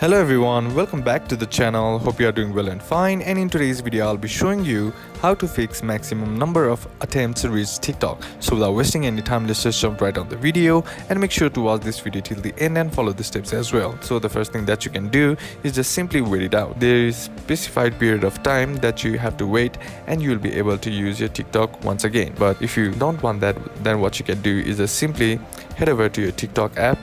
Hello everyone, welcome back to the channel. Hope you are doing well and fine, and in today's video I'll be showing you how to fix maximum number of attempts to reach TikTok. So without wasting any time, let's just jump right on the video and make sure to watch this video till the end and follow the steps as well. So the first thing that you can do is just simply wait it out. There is specified period of time that you have to wait and you will be able to use your TikTok once again. But if you don't want that, then what you can do is just simply head over to your TikTok app.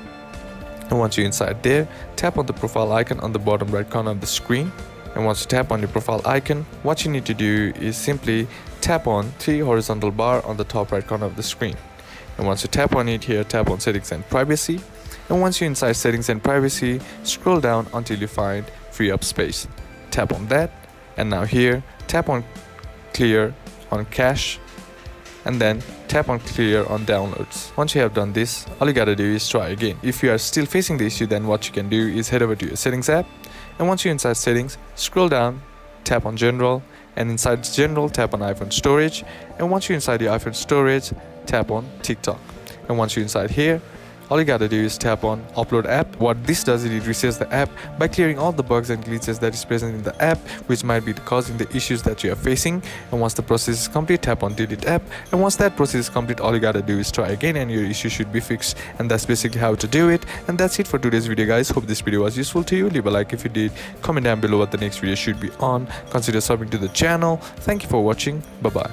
And once you're inside there, tap on the profile icon on the bottom right corner of the screen. And once you tap on your profile icon, what you need to do is simply tap on 3 horizontal bar on the top right corner of the screen. And once you tap on it here, tap on settings and privacy. And once you're inside settings and privacy, scroll down until you find free up space. Tap on that, and now here, tap on clear on cache, and then tap on clear on downloads. Once you have done this, all you gotta do is try again. If you are still facing the issue, then what you can do is head over to your settings app, and once you're inside settings, scroll down, tap on general, and inside general, tap on iPhone storage, and once you're inside your iPhone storage, tap on TikTok. And once you're inside here, all you gotta do is tap on upload app. What this does is it resets the app by clearing all the bugs and glitches that is present in the app, which might be causing the issues that you are facing. And once the process is complete, tap on delete app. And once that process is complete, all you gotta do is try again and your issue should be fixed. And that's basically how to do it. And that's it for today's video, guys. Hope this video was useful to you. Leave a like if you did. Comment down below what the next video should be on. Consider subbing to the channel. Thank you for watching. Bye bye.